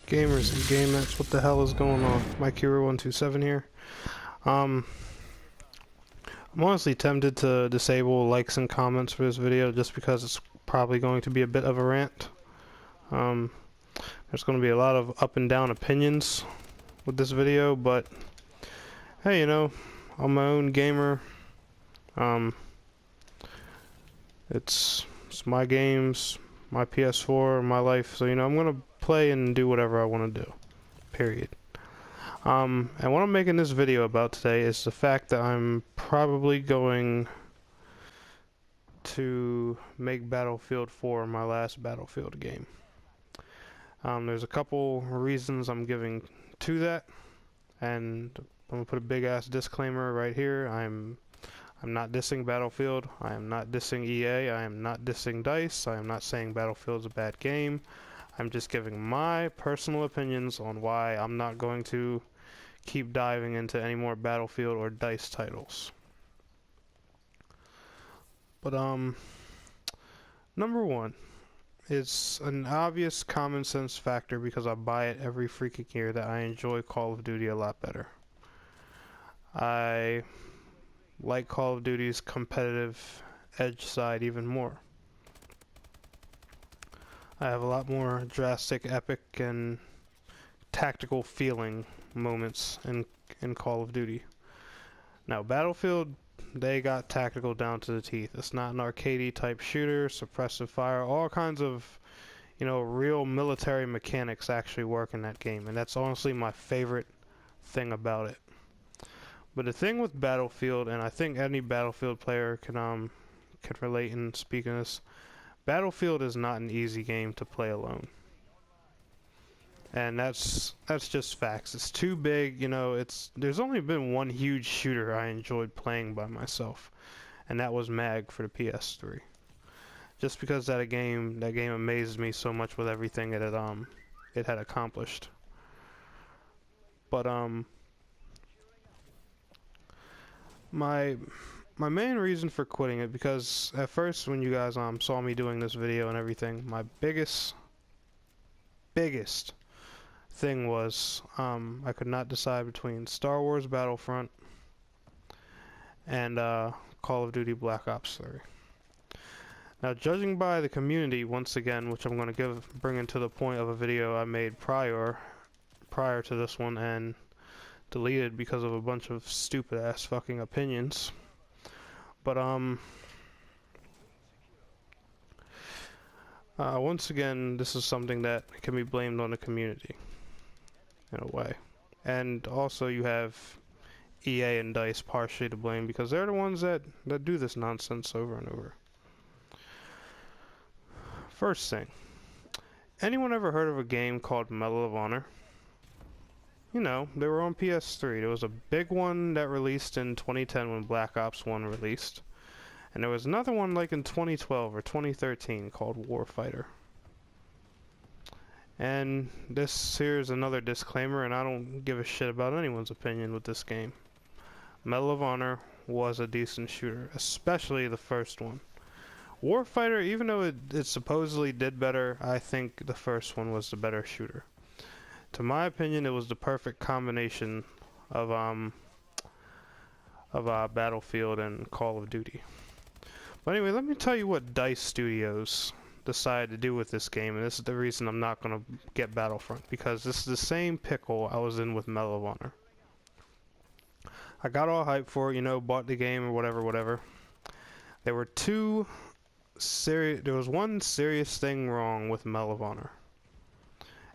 Gamers and GameX, what the hell is going on? MikeHero127 here. I'm honestly tempted to disable likes and comments for this video just because it's probably going to be a bit of a rant. There's going to be a lot of up and down opinions with this video, but hey, I'm my own gamer. It's my games, my PS4, my life, so I'm gonna play and do whatever I want to do. Period. And what I'm making this video about today is the fact that I'm probably going to make Battlefield 4 my last Battlefield game. There's a couple reasons I'm giving to that, and I'm gonna put a big ass disclaimer right here. I'm not dissing Battlefield. I am not dissing EA. I am not dissing DICE. I am not saying Battlefield's a bad game. I'm just giving my personal opinions on why I'm not going to keep diving into any more Battlefield or DICE titles. But number one, it's an obvious common sense factor because I buy it every freaking year that I enjoy Call of Duty a lot better. I like Call of Duty's competitive edge side even more. I have a lot more drastic, epic, and tactical feeling moments in Call of Duty. Now, Battlefield, they got tactical down to the teeth. It's not an arcadey type shooter, suppressive fire, all kinds of, real military mechanics actually work in that game, and that's honestly my favorite thing about it. But the thing with Battlefield, and I think any Battlefield player can relate and speak on this, Battlefield is not an easy game to play alone. And that's just facts. It's too big, there's only been one huge shooter I enjoyed playing by myself, and that was MAG for the PS3. Just because that game amazed me so much with everything it had accomplished. But my main reason for quitting it, because at first when you guys saw me doing this video and everything, my biggest thing was I could not decide between Star Wars Battlefront and Call of Duty Black Ops 3. Now, judging by the community, once again, which I'm going to bring into the point of a video I made prior to this one and deleted because of a bunch of stupid ass fucking opinions. But once again, this is something that can be blamed on the community in a way. And also you have EA and DICE partially to blame because they're the ones that do this nonsense over and over. First thing, anyone ever heard of a game called Medal of Honor? They were on PS3. There was a big one that released in 2010 when Black Ops 1 released. And there was another one like in 2012 or 2013 called Warfighter. And here's another disclaimer, and I don't give a shit about anyone's opinion with this game. Medal of Honor was a decent shooter, especially the first one. Warfighter, even though it supposedly did better, I think the first one was the better shooter. To my opinion, it was the perfect combination of Battlefield and Call of Duty. But anyway, let me tell you what DICE Studios decided to do with this game, and this is the reason I'm not going to get Battlefront, because this is the same pickle I was in with Medal of Honor. I got all hyped for it, bought the game or whatever. There was one serious thing wrong with Medal of Honor.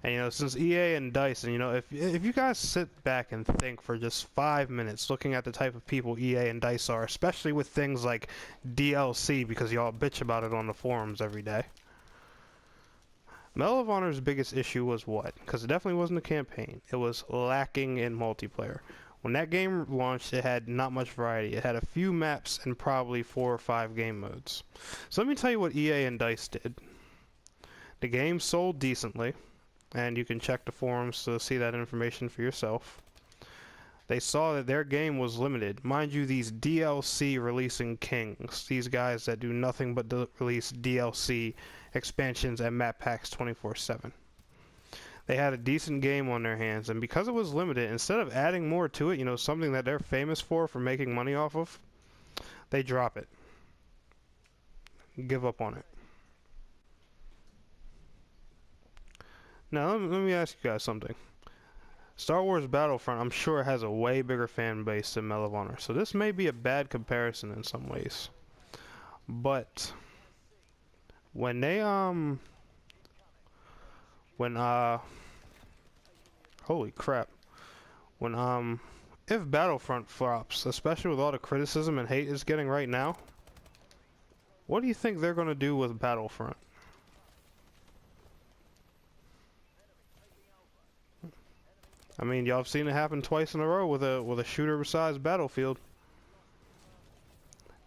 And since EA and DICE, and if you guys sit back and think for just 5 minutes looking at the type of people EA and DICE are, especially with things like DLC, because y'all bitch about it on the forums every day. Medal of Honor's biggest issue was what? Because it definitely wasn't a campaign. It was lacking in multiplayer. When that game launched, it had not much variety. It had a few maps and probably 4 or 5 game modes. So let me tell you what EA and DICE did. The game sold decently, and you can check the forums to see that information for yourself. They saw that their game was limited. Mind you, these DLC releasing kings, these guys that do nothing but release DLC expansions and map packs 24/7. They had a decent game on their hands, and because it was limited, instead of adding more to it, you know, something that they're famous for making money off of, they drop it. Give up on it. Now, let me ask you guys something. Star Wars Battlefront, I'm sure, has a way bigger fan base than Medal of Honor, so this may be a bad comparison in some ways. But when they holy crap, when if Battlefront flops, especially with all the criticism and hate it's getting right now, what do you think they're gonna do with Battlefront? I mean, y'all have seen it happen twice in a row with a shooter besides Battlefield.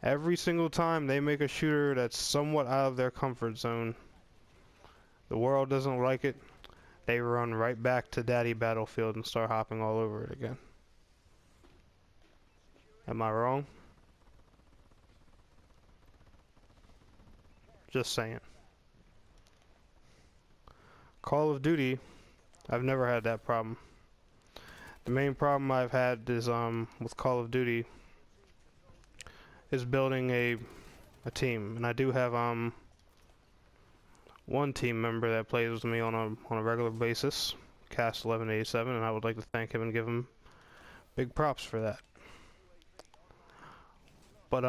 Every single time they make a shooter that's somewhat out of their comfort zone, the world doesn't like it, they run right back to Daddy Battlefield and start hopping all over it again. Am I wrong? Just saying. Call of Duty, I've never had that problem. The main problem I've had is with Call of Duty is building a team, and I do have one team member that plays with me on a regular basis, Cast 1187, and I would like to thank him and give him big props for that. But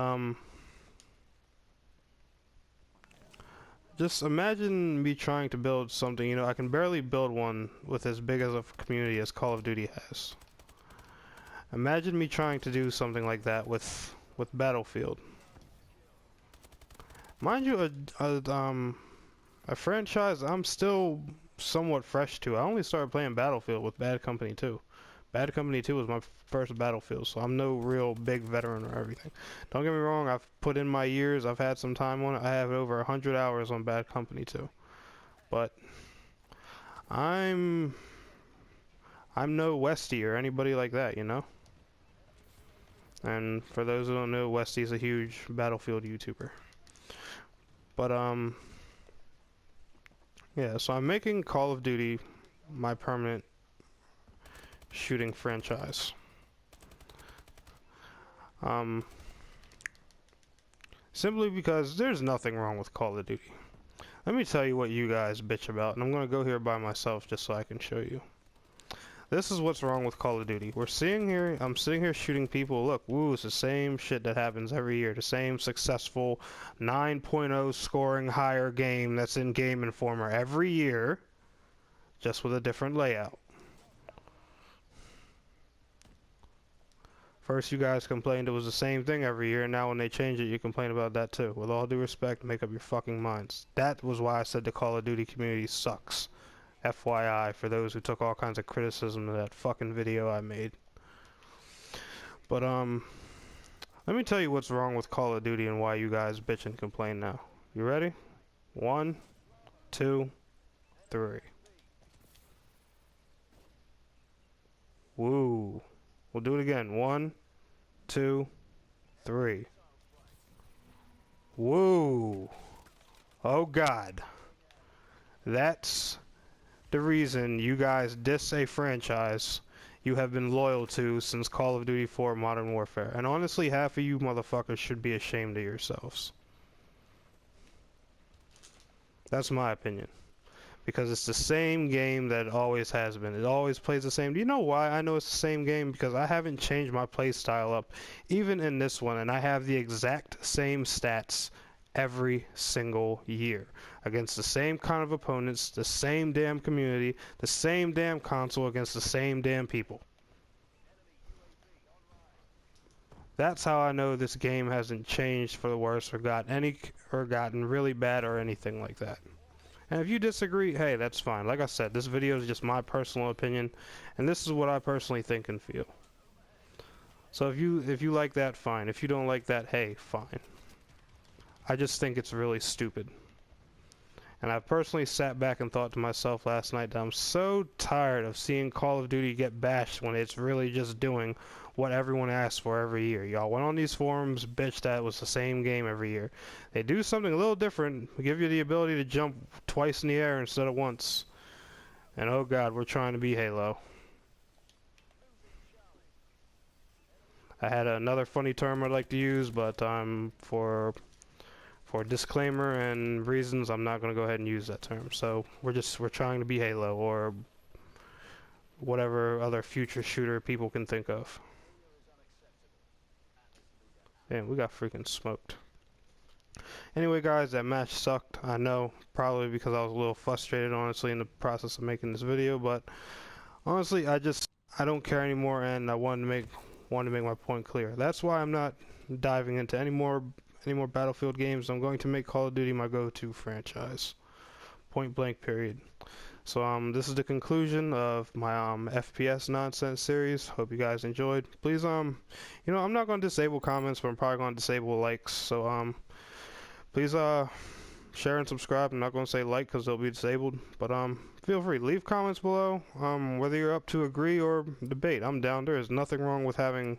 just imagine me trying to build something, you know, I can barely build one with as big as a community as Call of Duty has. Imagine me trying to do something like that with Battlefield. Mind you, a franchise I'm still somewhat fresh to. I only started playing Battlefield with Bad Company 2. Bad Company 2 was my first Battlefield, so I'm no real big veteran or everything. Don't get me wrong, I've put in my years, I've had some time on it. I have over 100 hours on Bad Company 2. But I'm no Westie or anybody like that, you know? And for those who don't know, Westie's a huge Battlefield YouTuber. But yeah, so I'm making Call of Duty my permanent shooting franchise. Simply because there's nothing wrong with Call of Duty. Let me tell you what you guys bitch about, and I'm gonna go here by myself just so I can show you. This is what's wrong with Call of Duty. I'm sitting here shooting people. Look, woo, it's the same shit that happens every year. The same successful 9.0 scoring higher game that's in Game Informer every year, just with a different layout. First you guys complained it was the same thing every year, and now when they change it, you complain about that too. With all due respect, make up your fucking minds. That was why I said the Call of Duty community sucks. FYI, for those who took all kinds of criticism of that fucking video I made. But, let me tell you what's wrong with Call of Duty and why you guys bitch and complain now. You ready? 1, 2, 3. Woo. We'll do it again. 1, 2, 3. Woo. Oh God. That's the reason you guys diss a franchise you have been loyal to since Call of Duty 4 Modern Warfare. And honestly, half of you motherfuckers should be ashamed of yourselves. That's my opinion. Because it's the same game that it always has been. It always plays the same. Do you know why I know it's the same game? Because I haven't changed my play style up, even in this one, and I have the exact same stats every single year against the same kind of opponents, the same damn community, the same damn console against the same damn people. That's how I know this game hasn't changed for the worse or gotten really bad or anything like that. And if you disagree, hey, that's fine. Like I said, this video is just my personal opinion, and this is what I personally think and feel. So if you like that, fine. If you don't like that, hey, fine. I just think it's really stupid. And I personally sat back and thought to myself last night that I'm so tired of seeing Call of Duty get bashed when it's really just doing what everyone asks for every year. Y'all went on these forums, bitched that it was the same game every year. They do something a little different, give you the ability to jump twice in the air instead of once. And oh god, we're trying to be Halo. I had another funny term I'd like to use, but for disclaimer and reasons, I'm not going to go ahead and use that term. So we're trying to be Halo, or whatever other future shooter people can think of. Man, we got freaking smoked. Anyway, guys, that match sucked. I know, probably because I was a little frustrated, honestly, in the process of making this video. But honestly, I don't care anymore, and I wanted to make my point clear. That's why I'm not diving into any more Battlefield games. I'm going to make Call of Duty my go-to franchise. Point blank, period. So this is the conclusion of my FPS nonsense series. Hope you guys enjoyed. Please I'm not going to disable comments, but I'm probably going to disable likes. So please share and subscribe. I'm not going to say like because they'll be disabled, but feel free, leave comments below. Whether you're up to agree or debate, I'm down. There is nothing wrong with having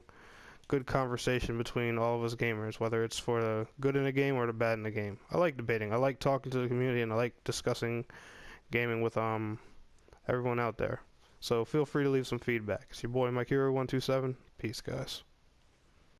good conversation between all of us gamers, whether it's for the good in a game or the bad in a game. I like debating. I like talking to the community, and I like discussing gaming with everyone out there. So feel free to leave some feedback. It's your boy Mike Hero 127. Peace, guys.